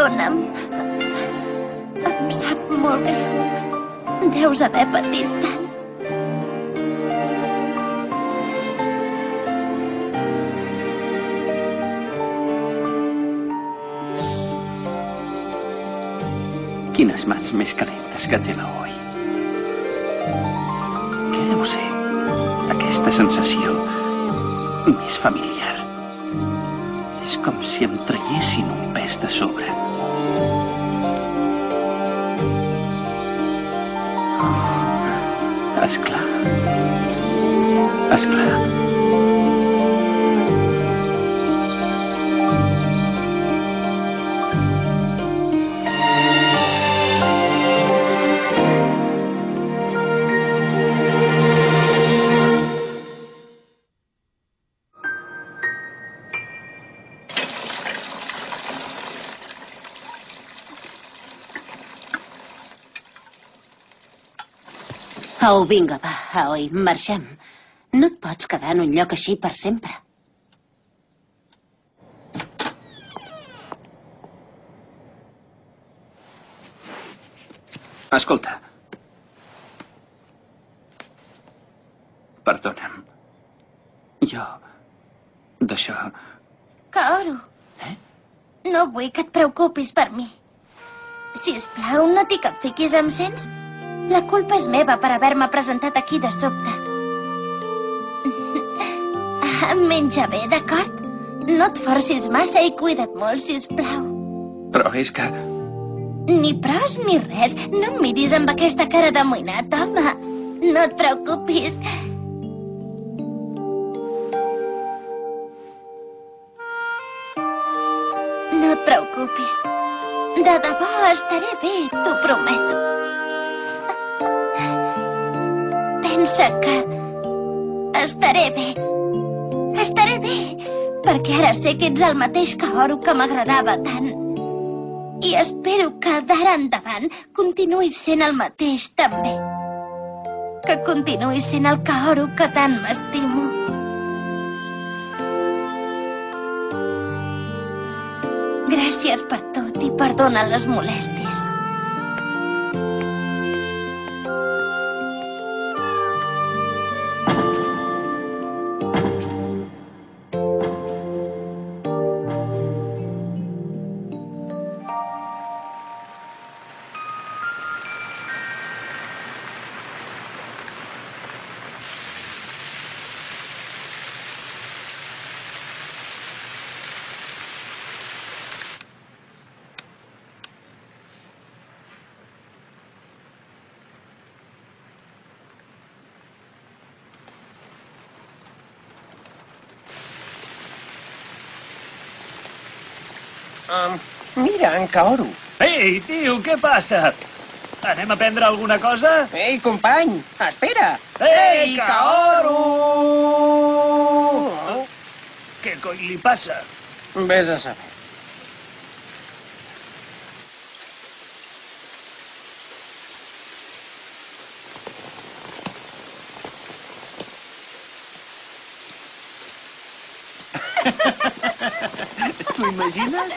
Perdona'm. Em sap molt greu. Deus haver patit tant. Quines mans més calentes que té l'Oi. Què deu ser? Aquesta sensació més familiar. És com si em traiessin un pes de sobre. Esclar. Esclar. Au, vinga, va, Aoi, marxem. No et pots quedar en un lloc així per sempre. Escolta. Perdona'm. Jo... d'això... Kaoru. No vull que et preocupis per mi. Sisplau, no t'hi capfiquis, em sents? La culpa és meva per haver-me presentat aquí de sobte. Menja bé, d'acord? No et forcis massa i cuida't molt, sisplau. Però és que... Ni pros ni res. No em miris amb aquesta cara d'amoïnat, home. No et preocupis. No et preocupis. De debò estaré bé, t'ho prometo. Pensa que... estaré bé. Estaré bé, perquè ara sé que ets el mateix Kaoru que m'agradava tant. I espero que d'ara endavant continuïs sent el mateix, també. Que continuïs sent el Kaoru que tant m'estimo. Gràcies per tot i perdona les molèsties. Mira, en Kaoru. Ei, tio, què passa? Anem a prendre alguna cosa? Ei, company, espera. Ei, Kaoru! Què coi li passa? Vés a saber. T'ho imagines?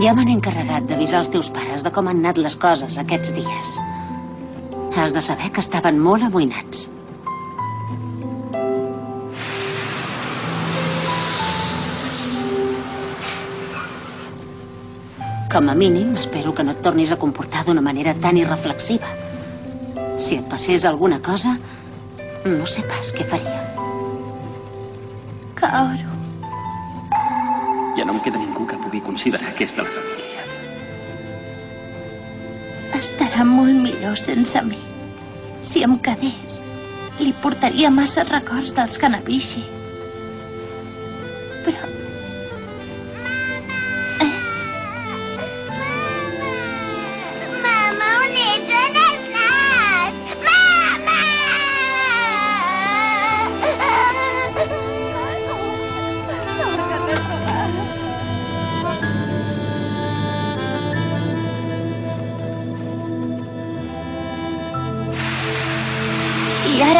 Ja me n'he encarregat d'avisar els teus pares de com han anat les coses aquests dies. Has de saber que estaven molt amoïnats. Com a mínim, espero que no et tornis a comportar d'una manera tan irreflexiva. Si et passés alguna cosa, no sé pas què faria. Kaoru. Ja no em queda ningú que pugui considerar que és de la família. Estarà molt millor sense mi. Si em quedés, li portaria massa records dels Kanabishi. Però... Mama, on ets? On has anat? Mama!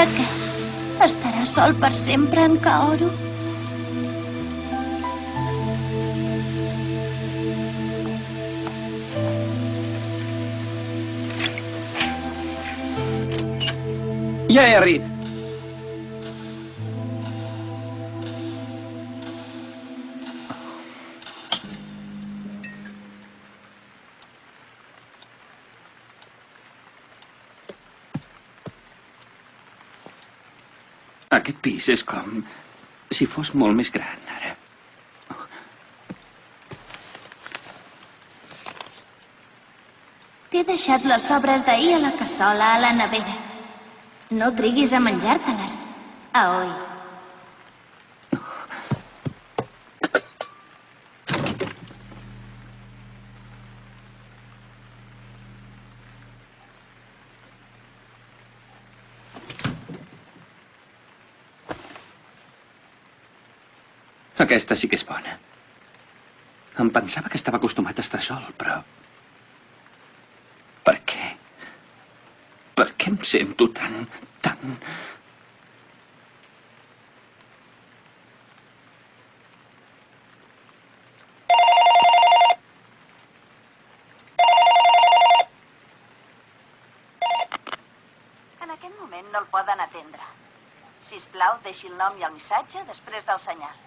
ara què? Estarà sol per sempre en Kaoru? Ja he arribat. Aquest pis és com si fos molt més gran, ara. T'he deixat les sobres d'ahir a la cassola a la nevera. No triguis a menjar-te-les, Aoi. Aquesta sí que és bona. Em pensava que estava acostumat a estar sol, però... Per què? Per què em sento tan... En aquest moment no el poden atendre. Sisplau, deixi el nom i el missatge després del senyal.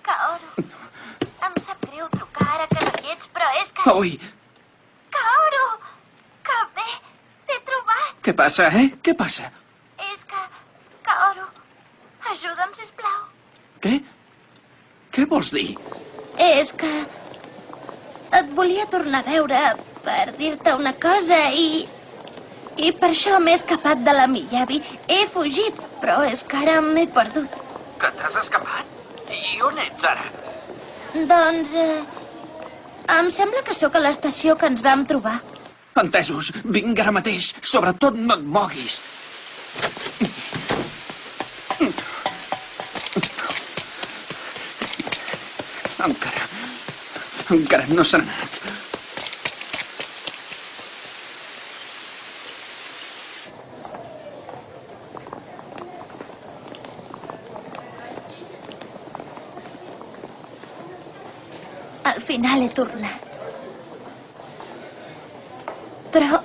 Kaoru, em sap greu trucar ara que no hi ets, però és que... Ui! Kaoru! Que bé! T'he trobat! Què passa, eh? Què passa? És que... Kaoru, ajuda'm, sisplau. Què? Què vols dir? És que... Et volia tornar a veure per dir-te una cosa i per això m'he escapat de la Miyabi. He fugit, però és que ara m'he perdut. Que t'has escapat? I on ets ara? Doncs... em sembla que sóc a l'estació que ens vam trobar. Entesos. Vinc ara mateix. Sobretot no et moguis. Encara no s'han anat. Al final he tornat. Però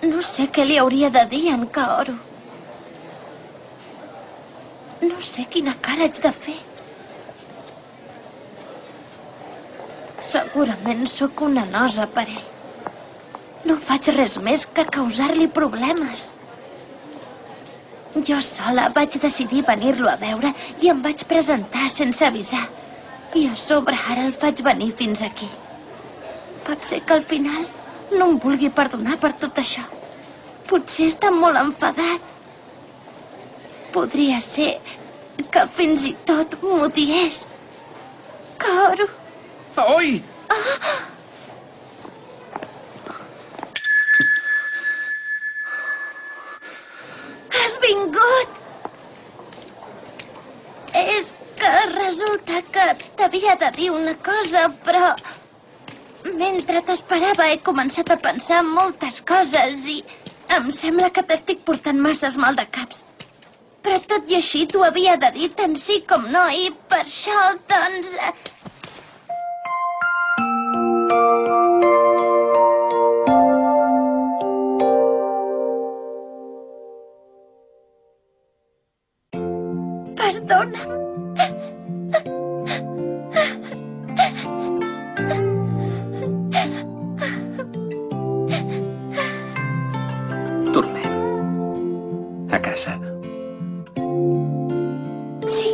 no sé què li hauria de dir a en Kaoru. No sé quina cara haig de fer. Segurament sóc una nosa per ell. No faig res més que causar-li problemes. Jo sola vaig decidir venir-lo a veure i em vaig presentar sense avisar. I a sobre ara el faig venir fins aquí. Pot ser que al final no em vulgui perdonar per tot això. Potser està molt enfadat. Podria ser que fins i tot m'odiés. Kaoru. Oi! Has vingut! És que resulta que t'havia de dir una cosa, però... mentre t'esperava he començat a pensar moltes coses i em sembla que t'estic portant masses mal de caps. Però tot i així t'ho havia de dir tant sí com no i per això, doncs... Perdona'm. Tornem. A casa. Sí.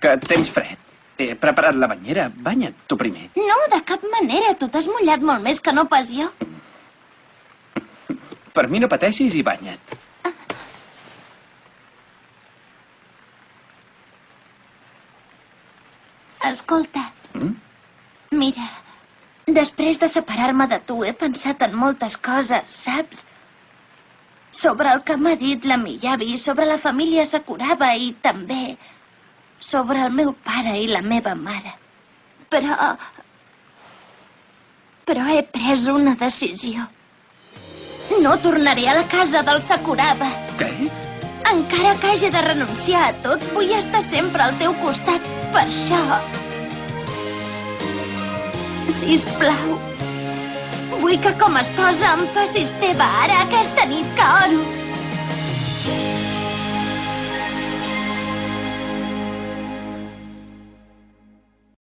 Que tens fred. He preparat la banyera. Banya't, tu primer. No, de cap manera. Tu t'has mullat molt més que no pas jo. Per mi no pateixis i banya't. Escolta. Mira, després de separar-me de tu he pensat en moltes coses, saps? Sobre el que m'ha dit la Miyabi, sobre la família Sakuraba i també sobre el meu pare i la meva mare. Però he pres una decisió. No tornaré a la casa del Sakuraba. Què? Encara que hagi de renunciar a tot, vull estar sempre al teu costat. Per això... Sisplau, vull que com a esposa em facis teva ara aquesta nit, Kaoru.